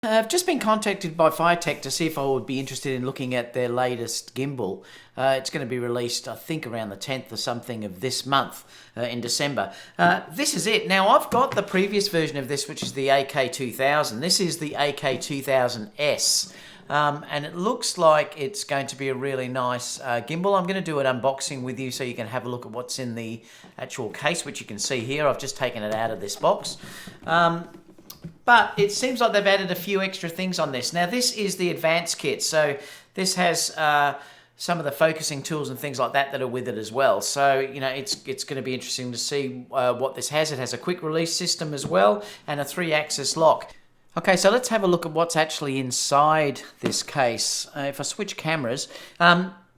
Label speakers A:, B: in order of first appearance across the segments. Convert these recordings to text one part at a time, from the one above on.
A: I've just been contacted by FeiyuTech to see if I would be interested in looking at their latest gimbal. It's going to be released, I think, around the 10th or something of this month, in December. This is it. Now, I've got the previous version of this, which is the AK2000. This is the AK2000s. And it looks like it's going to be a really nice gimbal. I'm going to do an unboxing with you so you can have a look at what's in the actual case, which you can see here. I've just taken it out of this box. But it seems like they've added a few extra things on this. Now, this is the advanced kit, so this has some of the focusing tools and things like that that are with it as well. So, you know, it's going to be interesting to see what this has. It has a quick release system as well and a 3-axis lock. Okay, so let's have a look at what's actually inside this case. If I switch cameras,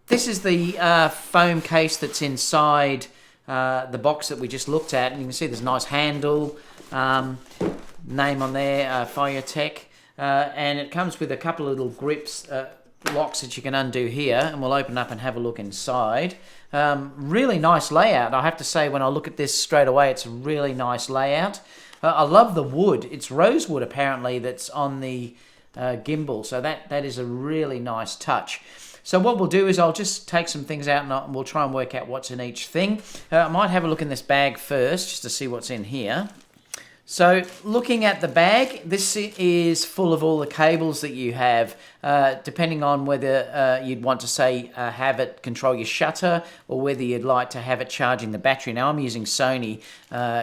A: this is the foam case that's inside the box that we just looked at, and you can see there's a nice handle, name on there, FeiyuTech, and it comes with a couple of little grips, locks that you can undo here, and we'll open up and have a look inside. Really nice layout. I have to say, when I look at this straight away, it's a really nice layout. I love the wood. It's rosewood apparently that's on the gimbal, so that is a really nice touch. So what we'll do is I'll just take some things out and we'll try and work out what's in each thing. I might have a look in this bag first just to see what's in here. So looking at the bag, this is full of all the cables that you have, depending on whether you'd want to say have it control your shutter or whether you'd like to have it charging the battery. Now I'm using Sony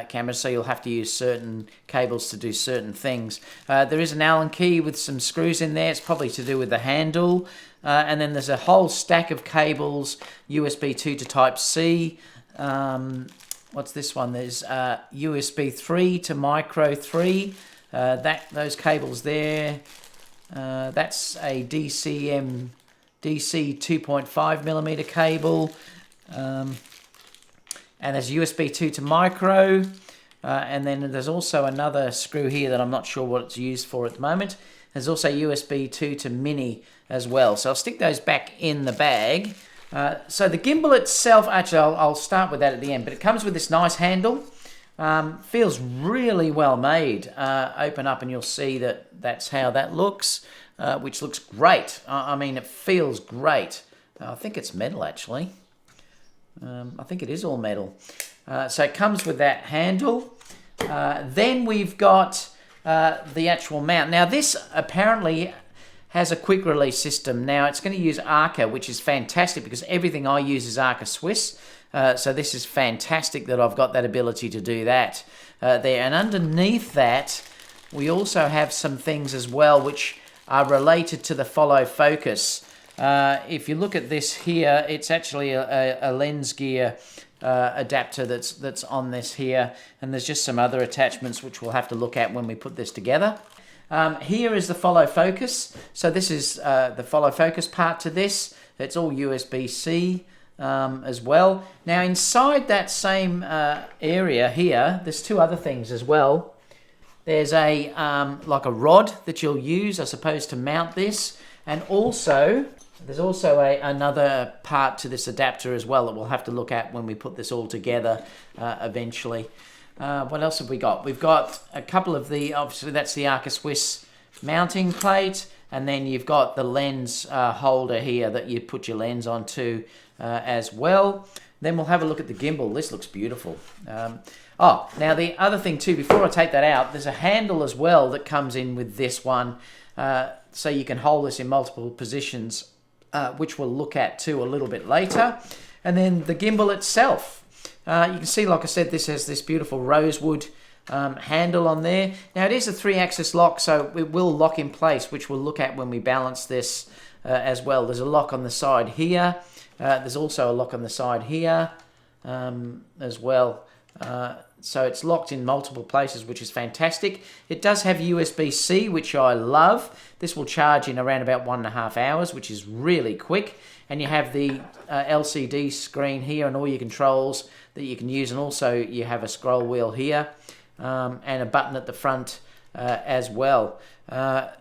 A: cameras, so you'll have to use certain cables to do certain things. There is an Allen key with some screws in there. It's probably to do with the handle. And then there's a whole stack of cables, USB 2 to Type-C. What's this one? There's USB 3 to micro 3. Those cables there. That's a DC 2.5 millimeter cable. And there's USB 2 to micro. And then there's also another screw here that I'm not sure what it's used for at the moment. There's also USB 2 to mini as well. So I'll stick those back in the bag. So the gimbal itself, actually I'll start with that at the end, but it comes with this nice handle. Feels really well made. Open up and you'll see that's how that looks, which looks great. I mean, it feels great. I think it's metal actually. I think it is all metal. So it comes with that handle. Then we've got the actual mount. Now this apparently has a quick release system. Now it's going to use Arca, which is fantastic because everything I use is Arca Swiss. So this is fantastic that I've got that ability to do that there. And underneath that, we also have some things as well which are related to the follow focus. If you look at this here, it's actually a lens gear adapter that's on this here, and there's just some other attachments which we'll have to look at when we put this together. Here is the follow focus. So this is the follow focus part to this. It's all USB-C as well. Now inside that same area here, there's two other things as well. There's a like a rod that you'll use, I suppose, to mount this, and also there's also another part to this adapter as well that we'll have to look at when we put this all together eventually. What else have we got? We've got a couple of obviously that's the Arca Swiss mounting plate, and then you've got the lens holder here that you put your lens onto as well. Then we'll have a look at the gimbal. This looks beautiful. Now the other thing too, before I take that out, there's a handle as well that comes in with this one, so you can hold this in multiple positions, which we'll look at too a little bit later. And then the gimbal itself. You can see, like I said, this has this beautiful rosewood handle on there. Now it is a 3-axis lock, so it will lock in place, which we'll look at when we balance this as well. There's a lock on the side here. There's also a lock on the side here as well. So it's locked in multiple places, which is fantastic. It does have USB-C, which I love. This will charge in around about 1.5 hours, which is really quick. And you have the LCD screen here and all your controls that you can use. And also you have a scroll wheel here and a button at the front as well.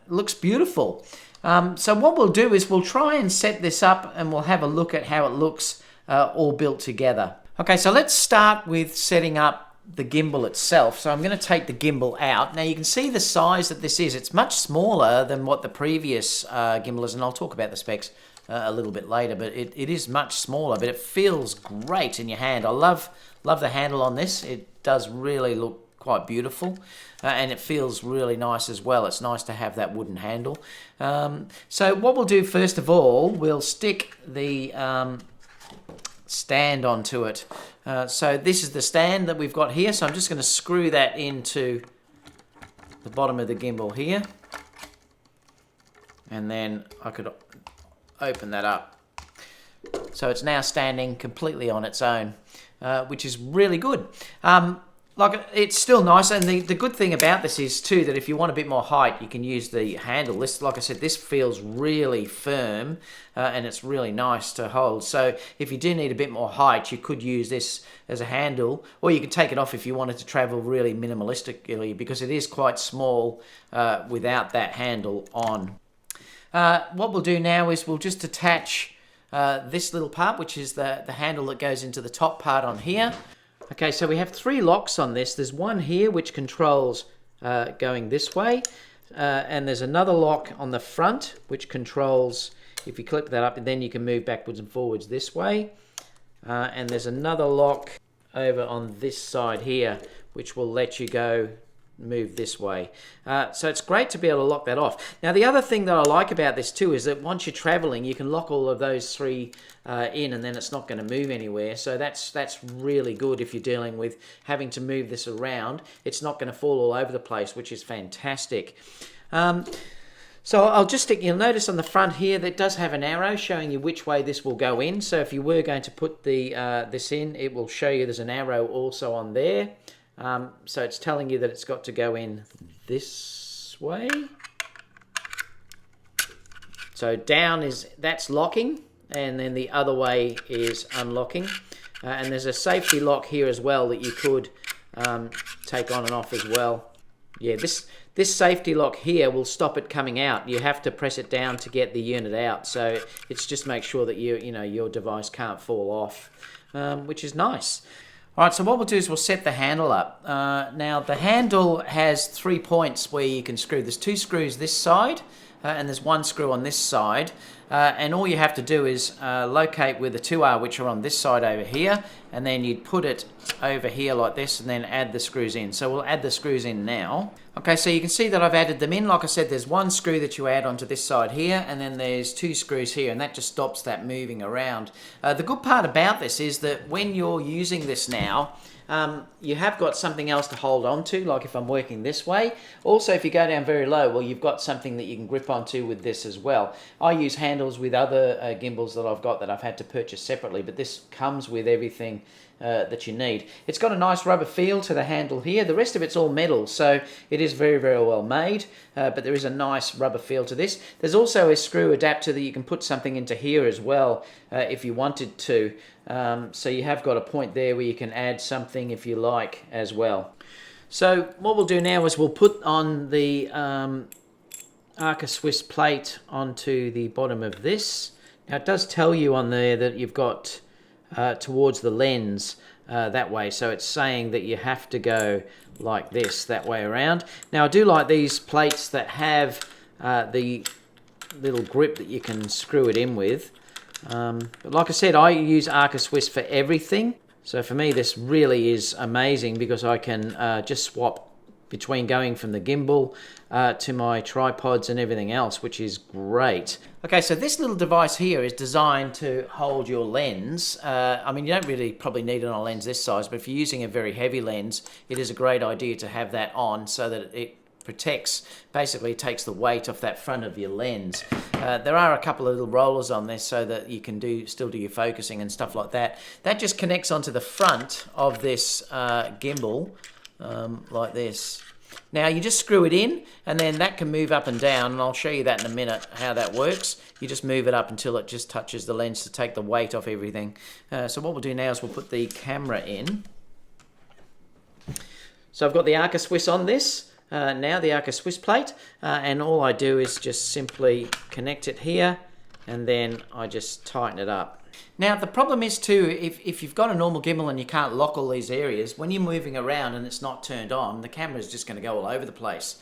A: Looks beautiful. So what we'll do is we'll try and set this up and we'll have a look at how it looks all built together. Okay, so let's start with setting up the gimbal itself. So I'm going to take the gimbal out. Now you can see the size that this is. It's much smaller than what the previous gimbal is, and I'll talk about the specs a little bit later, but it is much smaller, but it feels great in your hand. I love the handle on this. It does really look quite beautiful, and it feels really nice as well. It's nice to have that wooden handle. So what we'll do first of all, we'll stick the stand onto it. So this is the stand that we've got here, so I'm just going to screw that into the bottom of the gimbal here, and then I could open that up. So it's now standing completely on its own, which is really good. Like, it's still nice, and the good thing about this is too that if you want a bit more height, you can use the handle. This, like I said, this feels really firm, and it's really nice to hold. So if you do need a bit more height, you could use this as a handle, or you could take it off if you wanted to travel really minimalistically, because it is quite small without that handle on. What we'll do now is we'll just attach this little part, which is the handle that goes into the top part on here. Okay, so we have 3 locks on this. There's one here which controls going this way, and there's another lock on the front which controls, if you clip that up, and then you can move backwards and forwards this way. And there's another lock over on this side here which will let you go move this way. So it's great to be able to lock that off. Now the other thing that I like about this too is that once you're traveling, you can lock all of those 3 in, and then it's not going to move anywhere. So that's really good if you're dealing with having to move this around. It's not going to fall all over the place, which is fantastic. So I'll just stick, you'll notice on the front here that it does have an arrow showing you which way this will go in. So if you were going to put the this in, it will show you there's an arrow also on there. So it's telling you that it's got to go in this way. So down that's locking, and then the other way is unlocking. And there's a safety lock here as well that you could take on and off as well. Yeah, this safety lock here will stop it coming out. You have to press it down to get the unit out. So it's just make sure that your device can't fall off, which is nice. All right, so what we'll do is we'll set the handle up. Now, the handle has 3 points where you can screw. There's 2 screws this side, and there's 1 screw on this side. And all you have to do is locate where the 2 are, which are on this side over here, and then you'd put it over here like this, and then add the screws in. So we'll add the screws in now. Okay, so you can see that I've added them in. Like I said, there's 1 screw that you add onto this side here, and then there's 2 screws here, and that just stops that moving around. The good part about this is that when you're using this now, you have got something else to hold on to, like if I'm working this way. Also, if you go down very low, well, you've got something that you can grip onto with this as well. I use handles with other gimbals that I've got that I've had to purchase separately, but this comes with everything that you need. It's got a nice rubber feel to the handle here. The rest of it's all metal, so it is very, very well made, but there is a nice rubber feel to this. There's also a screw adapter that you can put something into here as well if you wanted to. So you have got a point there where you can add something if you like as well. So what we'll do now is we'll put on the Arca Swiss plate onto the bottom of this. Now it does tell you on there that you've got towards the lens that way, so it's saying that you have to go like this, that way around. Now I do like these plates that have the little grip that you can screw it in with. But like I said, I use Arca Swiss for everything. So for me, this really is amazing because I can just swap between going from the gimbal to my tripods and everything else, which is great. Okay, so this little device here is designed to hold your lens. I mean, you don't really probably need it on a lens this size, but if you're using a very heavy lens, it is a great idea to have that on so that it protects, basically takes the weight off that front of your lens. There are a couple of little rollers on this so that you can still do your focusing and stuff like that. That just connects onto the front of this gimbal like this. Now you just screw it in, and then that can move up and down, and I'll show you that in a minute how that works. You just move it up until it just touches the lens to take the weight off everything. So what we'll do now is we'll put the camera in. So I've got the Arca Swiss on this. Now the Arca Swiss plate, and all I do is just simply connect it here, and then I just tighten it up. Now the problem is too, if you've got a normal gimbal and you can't lock all these areas, when you're moving around and it's not turned on, the camera is just going to go all over the place.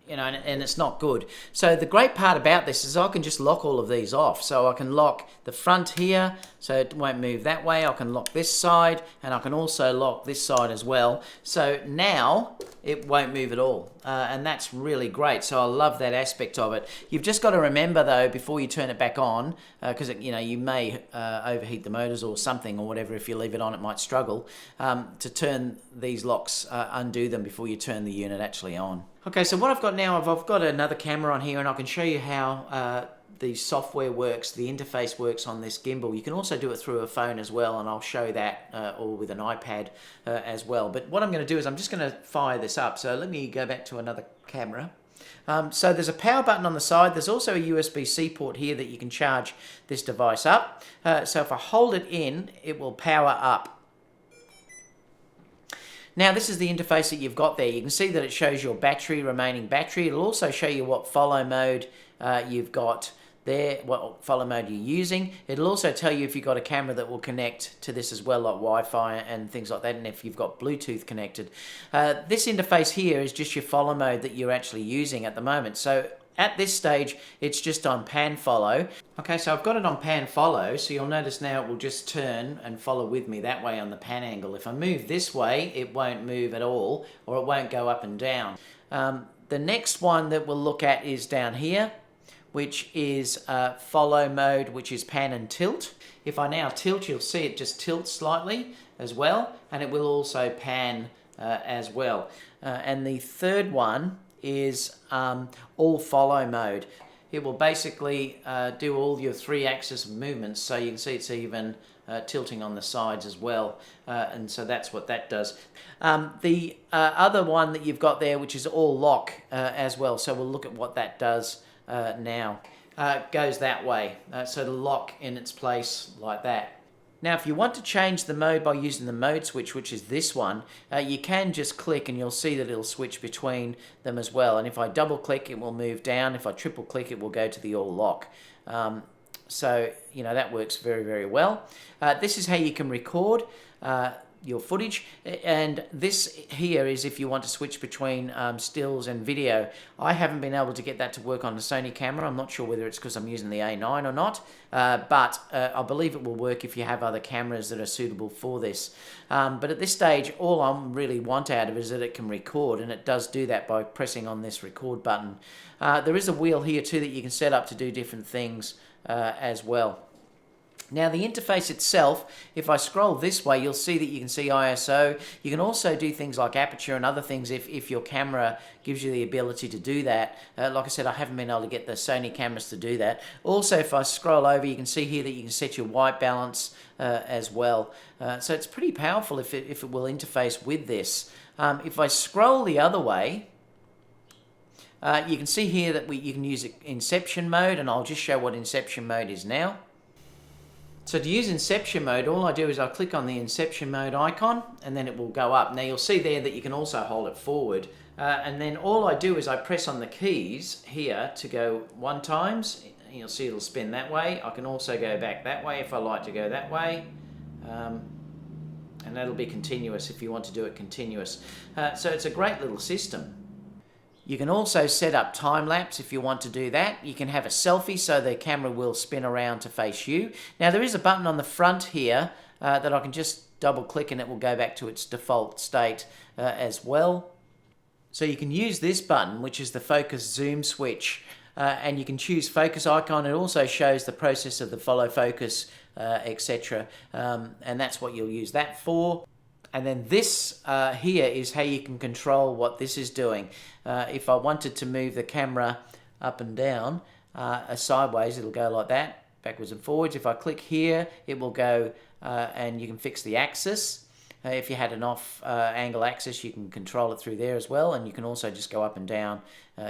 A: You know, and it's not good. So the great part about this is I can just lock all of these off. So I can lock the front here, so it won't move that way. I can lock this side, and I can also lock this side as well. So now it won't move at all, and that's really great. So I love that aspect of it. You've just got to remember though, before you turn it back on, because you know, you may overheat the motors or something or whatever. If you leave it on, it might struggle to turn these locks, undo them before you turn the unit actually on. Okay, so what I've got now, I've got another camera on here, and I can show you how the software works, the interface works on this gimbal. You can also do it through a phone as well, and I'll show that, or with an iPad as well. But what I'm going to do is I'm just going to fire this up. So let me go back to another camera. So there's a power button on the side. There's also a USB-C port here that you can charge this device up. So if I hold it in, it will power up. Now this is the interface that you've got there. You can see that it shows your remaining battery. It'll also show you what follow mode you've got there, what follow mode you're using. It'll also tell you if you've got a camera that will connect to this as well, like Wi-Fi and things like that, and if you've got Bluetooth connected. This interface here is just your follow mode that you're actually using at the moment. So at this stage, it's just on pan follow. Okay, so I've got it on pan follow, so you'll notice now it will just turn and follow with me that way on the pan angle. If I move this way, it won't move at all, or it won't go up and down. The next one that we'll look at is down here, which is follow mode, which is pan and tilt. If I now tilt, you'll see it just tilts slightly as well, and it will also pan as well. And the third one is all follow mode. It will basically do all your 3-axis movements, so you can see it's even tilting on the sides as well, and so that's what that does. The other one that you've got there, which is all lock as well, so we'll look at what that does now. Goes that way, so the lock in its place like that. Now if you want to change the mode by using the mode switch, which is this one, you can just click and you'll see that it'll switch between them as well. And if I double click, it will move down. If I triple click, it will go to the all lock. So you know, that works very, very well. This is how you can record your footage, and this here is if you want to switch between stills and video. I haven't been able to get that to work on the Sony camera. I'm not sure whether it's because I'm using the A9 or not, but I believe it will work if you have other cameras that are suitable for this. But at this stage, all I really want out of it is that it can record, and it does do that by pressing on this record button. There is a wheel here too that you can set up to do different things as well. Now the interface itself, if I scroll this way, you'll see that you can see ISO. You can also do things like aperture and other things if your camera gives you the ability to do that. Like I said, I haven't been able to get the Sony cameras to do that. Also, if I scroll over, you can see here that you can set your white balance as well. So it's pretty powerful if it will interface with this. If I scroll the other way, you can see here that you can use Inception mode, and I'll just show what Inception mode is now. So to use Inception mode, all I do is I click on the Inception mode icon, and then it will go up. Now you'll see there that you can also hold it forward, and then all I do is I press on the keys here to go 1 times. You'll see it'll spin that way. I can also go back that way if I like to go that way, and that'll be continuous if you want to do it continuous. So it's a great little system. You can also set up time-lapse if you want to do that. You can have a selfie so the camera will spin around to face you. Now there is a button on the front here that I can just double-click and it will go back to its default state as well. So you can use this button, which is the focus zoom switch, and you can choose focus icon. It also shows the process of the follow focus, etc. And that's what you'll use that for. And then this here is how you can control what this is doing. If I wanted to move the camera up and down, sideways, it'll go like that, backwards and forwards. If I click here, it will go and you can fix the axis. If you had an off angle axis, you can control it through there as well, and you can also just go up and down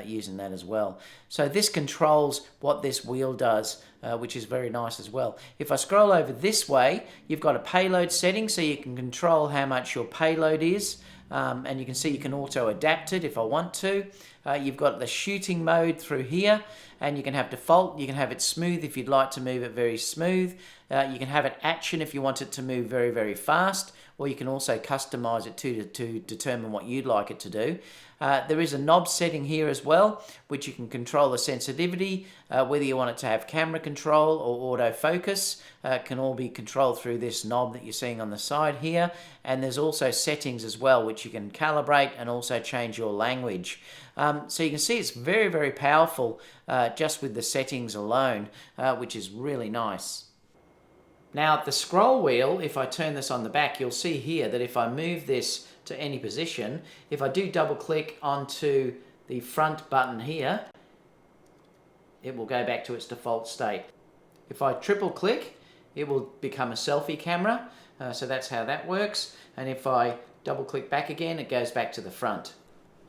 A: using that as well. So this controls what this wheel does, which is very nice as well. If I scroll over this way, you've got a payload setting, so you can control how much your payload is, and you can see you can auto adapt it if I want to. You've got the shooting mode through here, and you can have default. You can have it smooth if you'd like to move it very smooth. You can have it action if you want it to move very, very fast, or you can also customize it to determine what you'd like it to do. There is a knob setting here as well, which you can control the sensitivity, whether you want it to have camera control or autofocus, can all be controlled through this knob that you're seeing on the side here. And there's also settings as well, which you can calibrate and also change your language. So you can see it's very, very powerful just with the settings alone, which is really nice. Now the scroll wheel, if I turn this on the back, you'll see here that if I move this to any position, if I do double click onto the front button here, it will go back to its default state. If I triple click, it will become a selfie camera, so that's how that works. And if I double click back again, it goes back to the front.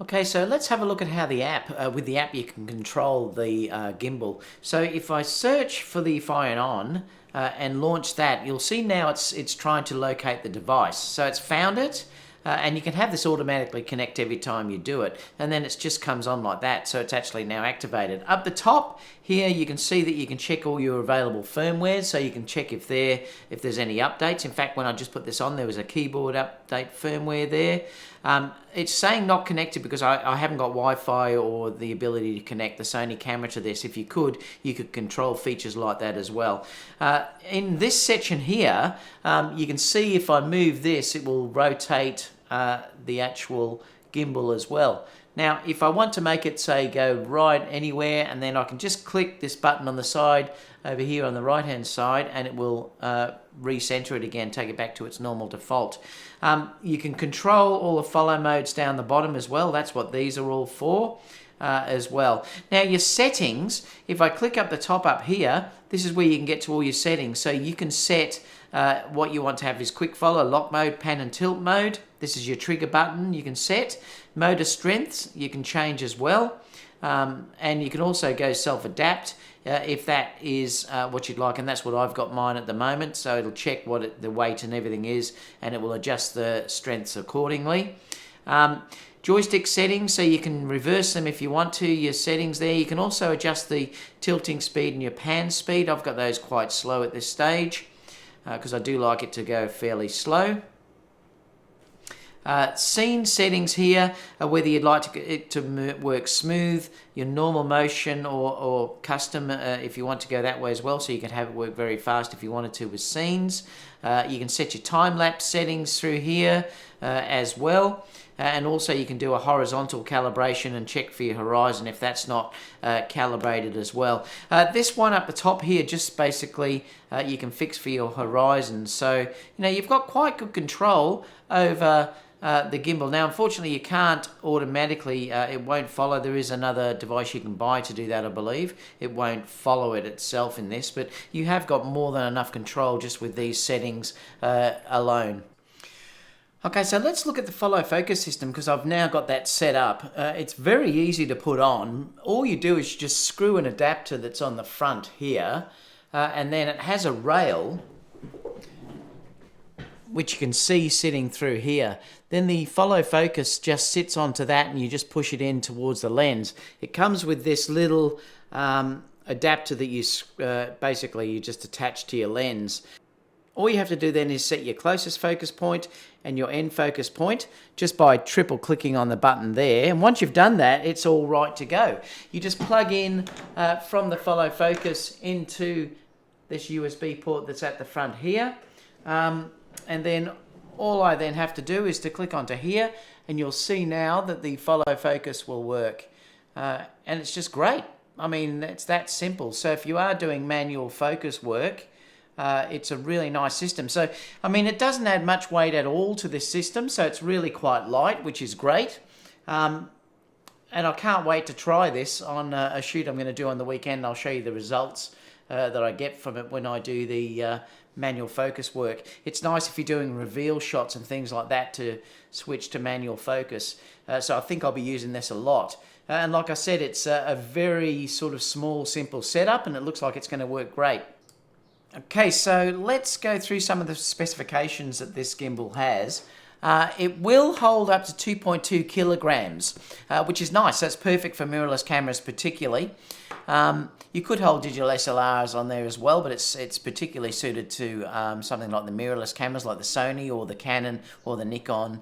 A: Okay, so let's have a look at how the app, with the app you can control the gimbal. So if I search for the FeiyuTech and launch that, you'll see now it's trying to locate the device. So it's found it, and you can have this automatically connect every time you do it, and then it just comes on like that, so it's actually now activated. Up the top here you can see that you can check all your available firmware, so you can check if there's any updates. In fact, when I just put this on, there was a keyboard update firmware there. It's saying not connected because I haven't got Wi-Fi or the ability to connect the Sony camera to this. If you could control features like that as well. In this section here, you can see if I move this, it will rotate the actual gimbal as well. Now, if I want to make it, say, go right anywhere, and then I can just click this button on the side over here on the right-hand side, and it will recenter it again, take it back to its normal default. You can control all the follow modes down the bottom as well. That's what these are all for as well. Now, your settings, if I click up the top up here, this is where you can get to all your settings. So you can set what you want to have is quick follow, lock mode, pan and tilt mode. This is your trigger button you can set. Motor strengths you can change as well. And you can also go self-adapt if that is what you'd like, and that's what I've got mine at the moment. So it'll check what the weight and everything is, and it will adjust the strengths accordingly. Joystick settings, so you can reverse them if you want to, your settings there. You can also adjust the tilting speed and your pan speed. I've got those quite slow at this stage because I do like it to go fairly slow. Scene settings here are whether you'd like it to work smooth, your normal motion, or custom if you want to go that way as well, so you can have it work very fast if you wanted to with scenes. You can set your time-lapse settings through here as well. And also you can do a horizontal calibration and check for your horizon if that's not calibrated as well. This one up the top here, just basically you can fix for your horizon. So, you've got quite good control over the gimbal. Now, unfortunately, you can't automatically, it won't follow. There is another device you can buy to do that, I believe. It won't follow it itself in this, but you have got more than enough control just with these settings alone. Okay, so let's look at the follow focus system because I've now got that set up. It's very easy to put on. All you do is just screw an adapter that's on the front here, and then it has a rail which you can see sitting through here. Then the follow focus just sits onto that and you just push it in towards the lens. It comes with this little adapter that you basically you just attach to your lens. All you have to do then is set your closest focus point and your end focus point just by triple clicking on the button there. And once you've done that, it's all right to go. You just plug in from the follow focus into this USB port that's at the front here. And then all I then have to do is to click onto here, and you'll see now that the follow focus will work. And it's just great. I mean, it's that simple. So if you are doing manual focus work, it's a really nice system. So, I mean, it doesn't add much weight at all to this system, so it's really quite light, which is great. And I can't wait to try this on a shoot I'm going to do on the weekend. I'll show you the results that I get from it when I do the manual focus work. It's nice if you're doing reveal shots and things like that to switch to manual focus. So I think I'll be using this a lot. And like I said, it's a very sort of small, simple setup, and it looks like it's going to work great. Okay, so let's go through some of the specifications that this gimbal has. It will hold up to 2.2 kilograms, which is nice. That's perfect for mirrorless cameras particularly. You could hold digital SLRs on there as well, but it's particularly suited to something like the mirrorless cameras like the Sony or the Canon or the Nikon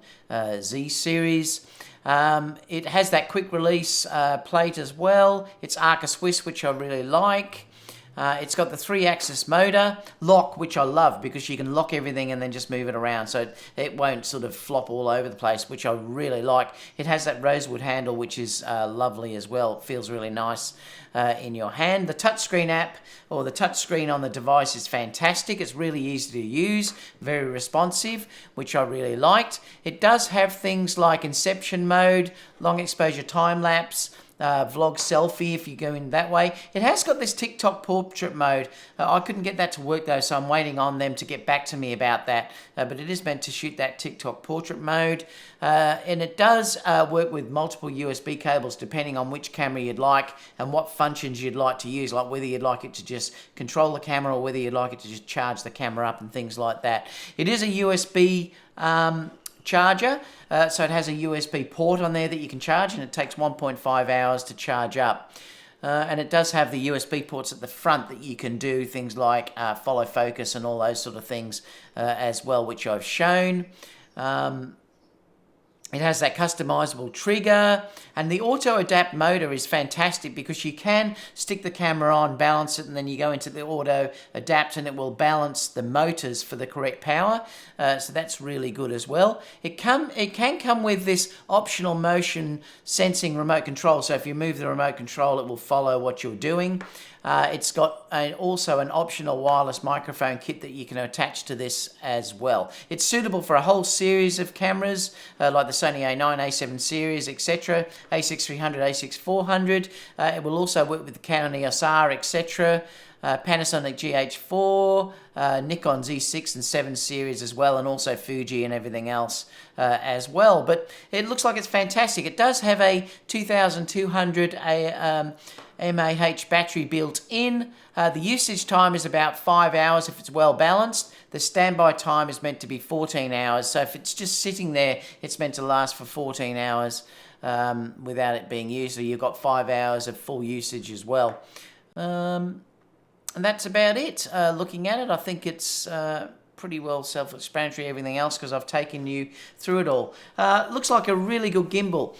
A: Z series. It has that quick release plate as well. It's Arca Swiss, which I really like. It's got the 3-axis motor lock, which I love because you can lock everything and then just move it around so it won't sort of flop all over the place, which I really like. It has that rosewood handle, which is lovely as well. It feels really nice in your hand. The touchscreen app or the touchscreen on the device is fantastic. It's really easy to use, very responsive, which I really liked. It does have things like inception mode, long exposure time lapse, vlog selfie if you go in that way. It has got this TikTok portrait mode. I couldn't get that to work though, so I'm waiting on them to get back to me about that. But it is meant to shoot that TikTok portrait mode. And it does work with multiple USB cables depending on which camera you'd like and what functions you'd like to use, like whether you'd like it to just control the camera or whether you'd like it to just charge the camera up and things like that. It is a USB charger, so it has a USB port on there that you can charge, and it takes 1.5 hours to charge up. And it does have the USB ports at the front that you can do things like follow focus and all those sort of things as well, which I've shown. It has that customizable trigger, and the auto adapt motor is fantastic because you can stick the camera on, balance it, and then you go into the auto adapt and it will balance the motors for the correct power. So that's really good as well. It can come with this optional motion sensing remote control. So if you move the remote control, it will follow what you're doing. It's got also an optional wireless microphone kit that you can attach to this as well. It's suitable for a whole series of cameras like the Sony A9, A7 series, etc., A6300, A6400. It will also work with the Canon EOS R, etc., Panasonic GH4, Nikon Z6 and 7 series as well, and also Fuji and everything else as well. But it looks like it's fantastic. It does have a 2200 mAh battery built in. The usage time is about 5 hours if it's well balanced. The standby time is meant to be 14 hours. So if it's just sitting there, it's meant to last for 14 hours without it being used. So you've got 5 hours of full usage as well. And that's about it. Looking at it, I think it's pretty well self-explanatory, everything else, because I've taken you through it all. Looks like a really good gimbal.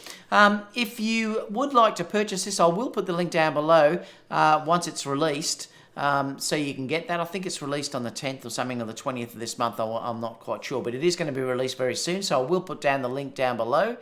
A: If you would like to purchase this, I will put the link down below once it's released, so you can get that. I think it's released on the 10th or something, or the 20th of this month. I'm not quite sure, but it is going to be released very soon, so I will put down the link down below.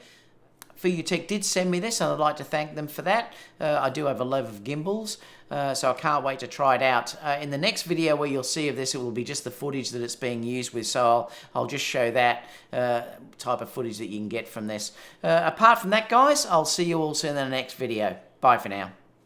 A: FeiyuTech did send me this, and I'd like to thank them for that. I do have a love of gimbals, so I can't wait to try it out. In the next video where you'll see of this, it will be just the footage that it's being used with, so I'll just show that type of footage that you can get from this. Apart from that, guys, I'll see you all soon in the next video. Bye for now.